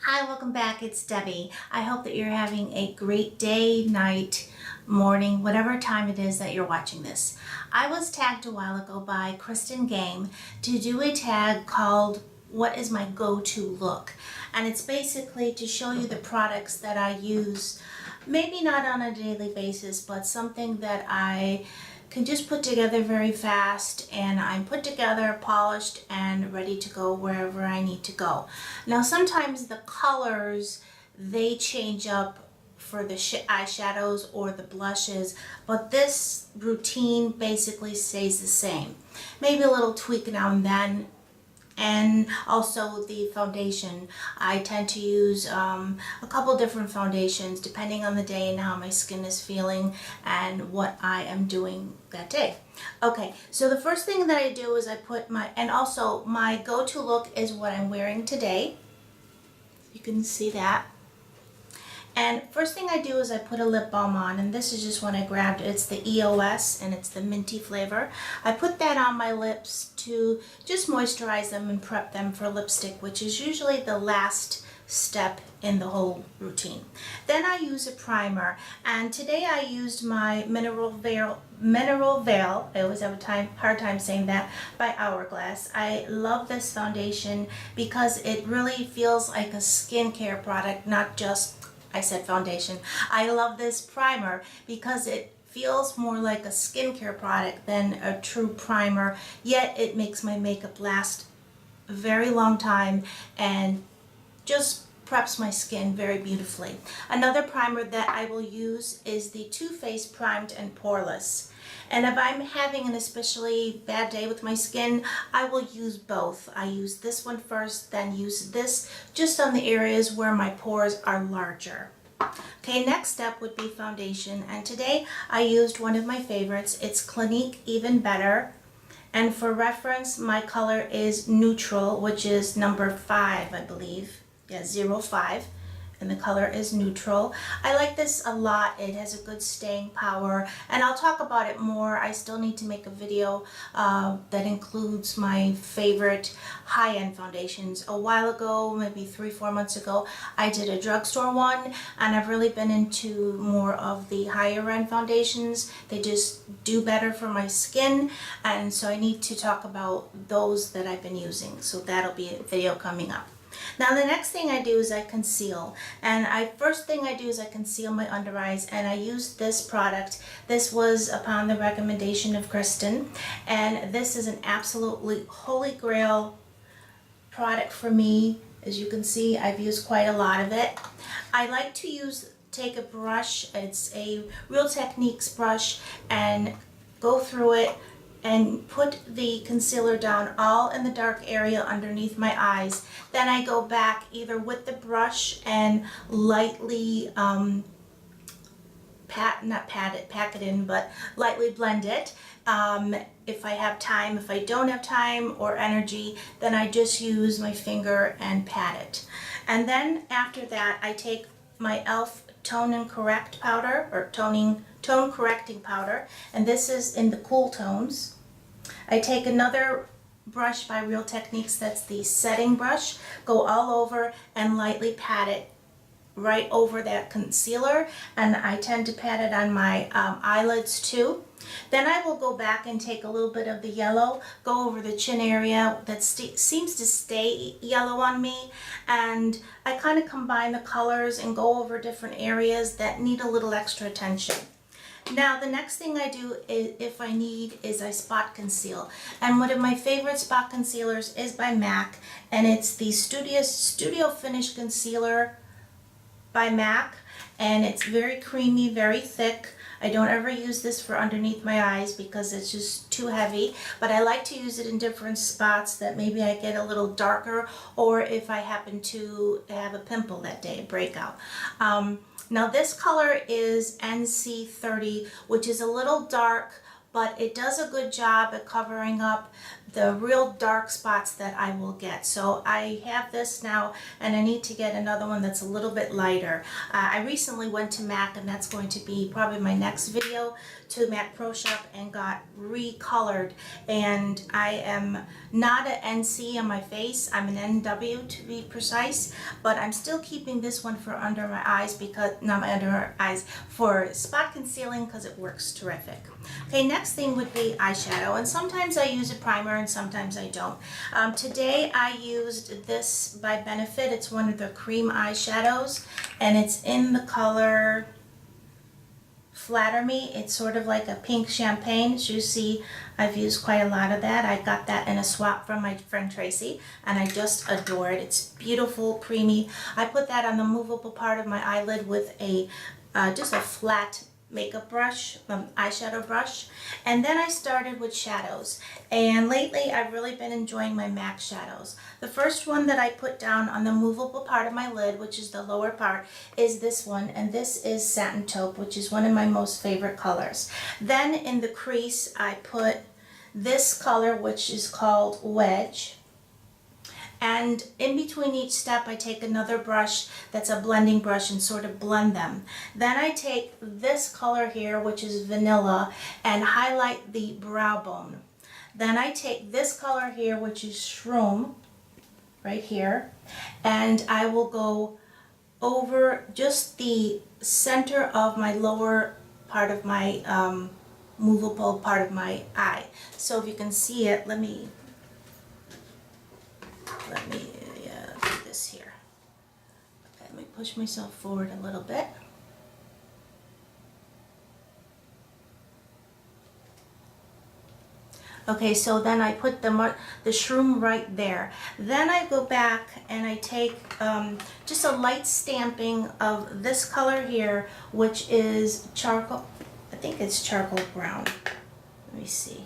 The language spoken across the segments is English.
Hi, welcome back. It's Debbie. I hope that you're having a great day, night, morning, whatever time it is that you're watching this. I was tagged a while ago by Kristingehm to do a tag called What is my go-to look? And it's basically to show you the products that I use, maybe not on a daily basis, but something that I can just put together very fast, and I'm put together, polished, and ready to go wherever I need to go. Now sometimes the colors, they change up for the eyeshadows or the blushes, but this routine basically stays the same. Maybe a little tweak now and then. And also the foundation. I tend to use a couple different foundations depending on the day and how my skin is feeling and what I am doing that day. Okay, so the first thing that I do is I put and also my go-to look is what I'm wearing today. You can see that. And first thing I do is I put a lip balm on, and this is just one I grabbed. It's the EOS, and it's the minty flavor. I put that on my lips to just moisturize them and prep them for lipstick, which is usually the last step in the whole routine. Then I use a primer, and today I used my Mineral Veil. I always have a hard time saying that, by Hourglass. I love this foundation because it really feels like a skincare product, not just, I said foundation. I love this primer because it feels more like a skincare product than a true primer, yet it makes my makeup last a very long time and just preps my skin very beautifully. Another primer that I will use is the Too Faced Primed and Poreless. And if I'm having an especially bad day with my skin, I will use both. I use this one first, then use this just on the areas where my pores are larger. Okay, next step would be foundation. And today I used one of my favorites. It's Clinique Even Better. And for reference, my color is neutral, which is number 5, I believe. Yeah, 05. And the color is neutral. I like this a lot. It has a good staying power, and I'll talk about it more. I still need to make a video that includes my favorite high-end foundations. A while ago, maybe 3-4 months ago, I did a drugstore one, and I've really been into more of the higher-end foundations. They just do better for my skin, and so I need to talk about those that I've been using. So that'll be a video coming up. Now the next thing I do is I conceal, and first thing I do is I conceal my under eyes, and I use this product. This was upon the recommendation of Kristen, and this is an absolutely holy grail product for me. As you can see, I've used quite a lot of it. I like to take a brush, it's a Real Techniques brush, and go through it and put the concealer down all in the dark area underneath my eyes. Then I go back either with the brush and lightly pack it in, but lightly blend it. If I have time, if I don't have time or energy, then I just use my finger and pat it. And then after that, I take my e.l.f. Tone and Correct powder, or tone correcting powder, and this is in the cool tones. I take another brush by Real Techniques, that's the setting brush, go all over and lightly pat it right over that concealer, and I tend to pat it on my eyelids too. Then I will go back and take a little bit of the yellow, go over the chin area that seems to stay yellow on me, and I kind of combine the colors and go over different areas that need a little extra attention. Now the next thing I do, if I need, is I spot conceal. And one of my favorite spot concealers is by MAC, and it's the Studio Finish Concealer by MAC, and it's very creamy, very thick. I don't ever use this for underneath my eyes because it's just too heavy, but I like to use it in different spots that maybe I get a little darker, or if I happen to have a pimple that day, a breakout. Now this color is NC30, which is a little dark, but it does a good job at covering up the real dark spots that I will get. So I have this now, and I need to get another one that's a little bit lighter. I recently went to MAC, and that's going to be probably my next video, to MAC Pro Shop, and got recolored. And I am not an NC on my face, I'm an NW to be precise, but I'm still keeping this one for under my eyes, because not my under my eyes, for spot concealing, because it works terrific. Okay, next thing would be eyeshadow, and sometimes I use a primer and sometimes I don't. Today I used this by Benefit. It's one of the cream eyeshadows, and it's in the color Flatter Me. It's sort of like a pink champagne. As you see, I've used quite a lot of that. I got that in a swap from my friend Tracy, and I just adore it. It's beautiful, creamy. I put that on the movable part of my eyelid with a just a flat makeup brush, eyeshadow brush. And then I started with shadows, and lately I've really been enjoying my MAC shadows. The first one that I put down on the movable part of my lid, which is the lower part, is this one, and this is Satin Taupe, which is one of my most favorite colors. Then in the crease I put this color, which is called Wedge. And in between each step I take another brush that's a blending brush and sort of blend them. Then I take this color here, which is Vanilla, and highlight the brow bone. Then I take this color here, which is Shroom, right here, and I will go over just the center of my lower part of my movable part of my eye. So if you can see it, let me do this here. Okay, let me push myself forward a little bit. Okay, so then I put the shroom right there. Then I go back and I take just a light stamping of this color here, which is charcoal. I think it's charcoal brown. Let me see.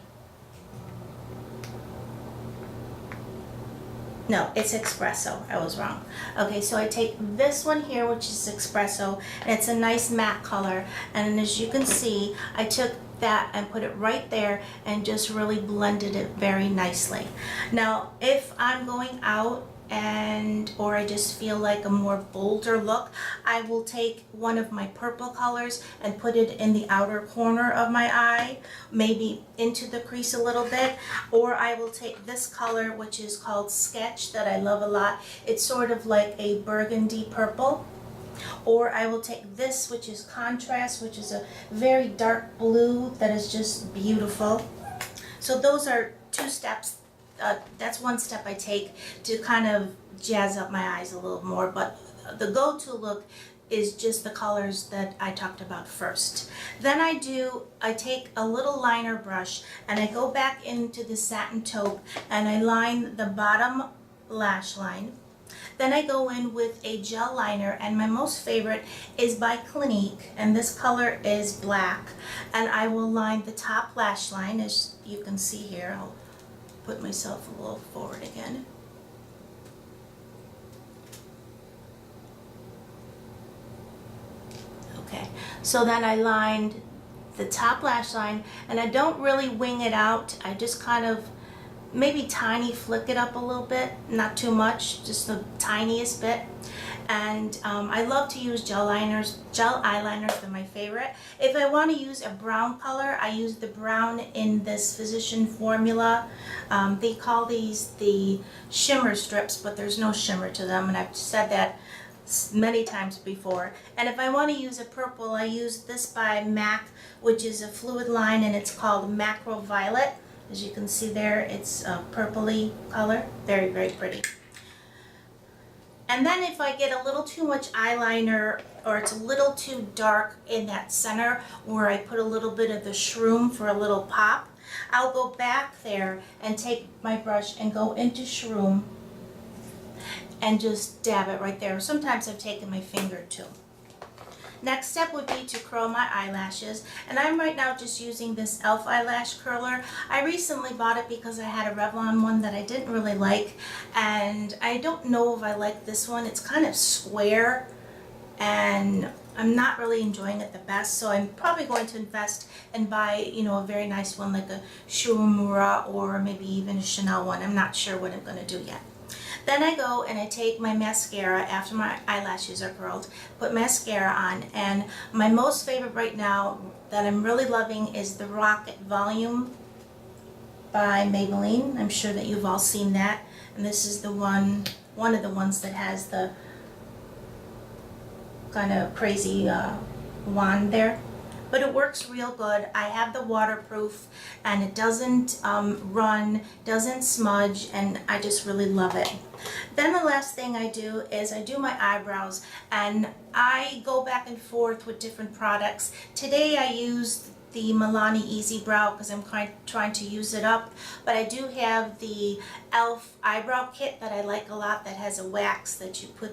No, it's espresso. I was wrong. Okay, so I take this one here, which is espresso, and it's a nice matte color. And as you can see, I took that and put it right there and just really blended it very nicely. Now, if I'm going out or I just feel like a more bolder look, I will take one of my purple colors and put it in the outer corner of my eye, maybe into the crease a little bit, or I will take this color, which is called Sketch, that I love a lot. It's sort of like a burgundy purple. Or I will take this, which is Contrast, which is a very dark blue that is just beautiful. So those are two steps. That's one step I take to kind of jazz up my eyes a little more, but the go-to look is just the colors that I talked about first. Then I take a little liner brush and I go back into the Satin Taupe and I line the bottom lash line. Then I go in with a gel liner, and my most favorite is by Clinique, and this color is black, and I will line the top lash line. As you can see here, I'll put myself a little forward again. Okay, so then I lined the top lash line, and I don't really wing it out. I just kind of maybe tiny flick it up a little bit, not too much, just the tiniest bit. And I love to use gel eyeliners, they're my favorite. If I want to use a brown color, I use the brown in this Physician Formula. They call these the shimmer strips, but there's no shimmer to them, and I've said that many times before. And if I want to use a purple, I use this by MAC, which is a fluid line, and it's called Macro Violet. As you can see there, it's a purpley color, very, very pretty. And then if I get a little too much eyeliner, or it's a little too dark in that center where I put a little bit of the shroom for a little pop, I'll go back there and take my brush and go into shroom and just dab it right there. Sometimes I've taken my finger too. Next step would be to curl my eyelashes, and I'm right now just using this e.l.f. eyelash curler. I recently bought it because I had a Revlon one that I didn't really like, and I don't know if I like this one. It's kind of square, and I'm not really enjoying it the best, so I'm probably going to invest and buy, a very nice one like a Shuramura or maybe even a Chanel one. I'm not sure what I'm going to do yet. Then I go and I take my mascara after my eyelashes are curled, put mascara on, and my most favorite right now that I'm really loving is the Rocket Volume by Maybelline. I'm sure that you've all seen that, and this is the one of the ones that has the kind of crazy wand there, but it works real good. I have the waterproof and it doesn't run, doesn't smudge, and I just really love it. Then the last thing I do is I do my eyebrows, and I go back and forth with different products. Today I used the Milani Easy Brow because I'm trying to use it up, but I do have the e.l.f. eyebrow kit that I like a lot that has a wax that you put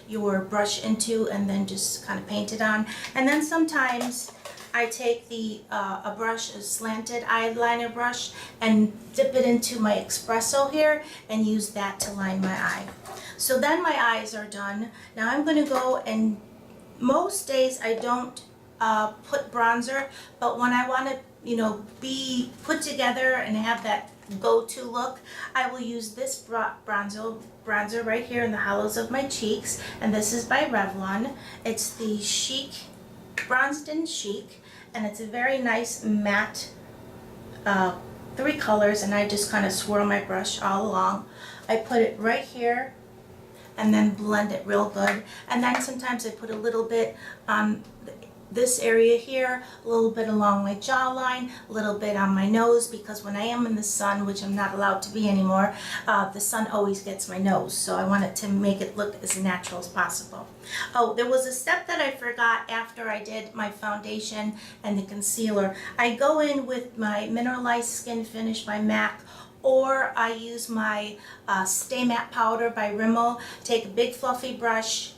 your brush into and then just kind of paint it on. And then sometimes I take a brush, a slanted eyeliner brush, and dip it into my espresso here and use that to line my eye. So then my eyes are done. Now I'm going to go, and most days I don't put bronzer, but when I want to be put together and have that go-to look, I will use this bronzer right here in the hollows of my cheeks, and this is by Revlon. It's the Chic Bronzed in Chic, and it's a very nice matte 3 colors, and I just kind of swirl my brush all along. I put it right here and then blend it real good, and then sometimes I put a little bit on this area here, a little bit along my jawline, a little bit on my nose, because when I am in the sun, which I'm not allowed to be anymore, the sun always gets my nose, so I wanted to make it look as natural as possible. Oh, there was a step that I forgot after I did my foundation and the concealer. I go in with my Mineralized Skin Finish by MAC, or I use my Stay Matte Powder by Rimmel. Take a big fluffy brush,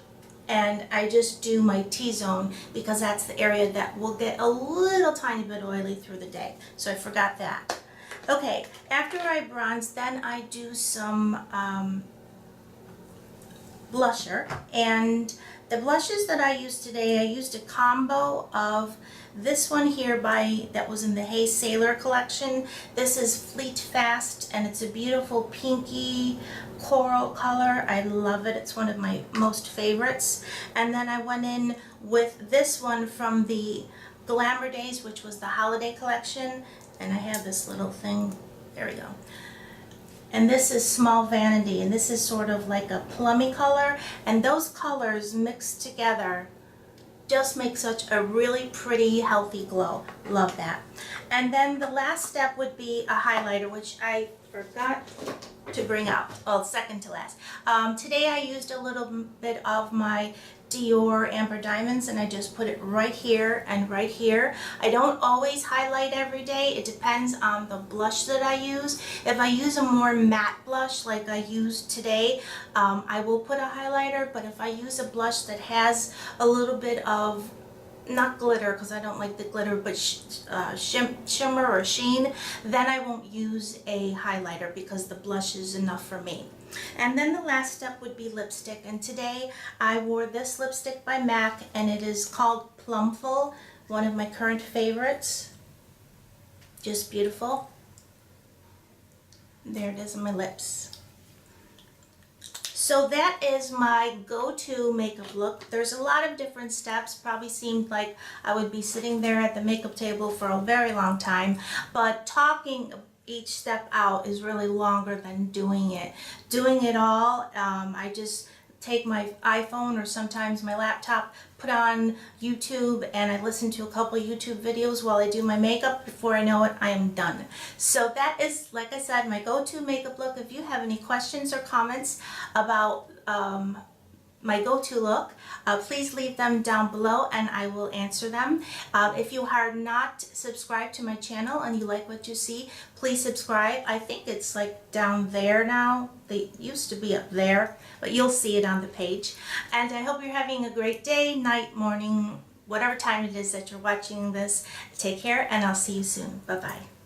and I just do my T-zone because that's the area that will get a little tiny bit oily through the day. So I forgot that. Okay, after I bronze, then I do some blusher. And the blushes that I used today, I used a combo of this one here that was in the Hey Sailor collection. This is Fleet Fast, and it's a beautiful pinky coral color. I love it. It's one of my most favorites. And then I went in with this one from the Glamour Days, which was the holiday collection. And I have this little thing. There we go. And this is Small Vanity, and this is sort of like a plummy color. And those colors mixed together just make such a really pretty, healthy glow. Love that. And then the last step would be a highlighter, which I forgot to bring out. Well, second to last. Today I used a little bit of my Dior Amber Diamonds, and I just put it right here and right here. I don't always highlight every day. It depends on the blush that I use. If I use a more matte blush like I used today, I will put a highlighter, but if I use a blush that has a little bit of, not glitter because I don't like the glitter, but shimmer or sheen, then I won't use a highlighter because the blush is enough for me. And then the last step would be lipstick, and today I wore this lipstick by MAC, and it is called Plumful, one of my current favorites. Just beautiful. There it is on my lips. So that is my go-to makeup look. There's a lot of different steps. Probably seemed like I would be sitting there at the makeup table for a very long time, but talking each step out is really longer than doing it. Doing it all, I just take my iPhone or sometimes my laptop, put on YouTube, and I listen to a couple YouTube videos while I do my makeup. Before I know it, I am done. So that is, like I said, my go-to makeup look. If you have any questions or comments about my go-to look, please leave them down below and I will answer them. If you are not subscribed to my channel and you like what you see, please subscribe. I think it's like down there now. They used to be up there, but you'll see it on the page. And I hope you're having a great day, night, morning, whatever time it is that you're watching this. Take care, and I'll see you soon. Bye-bye.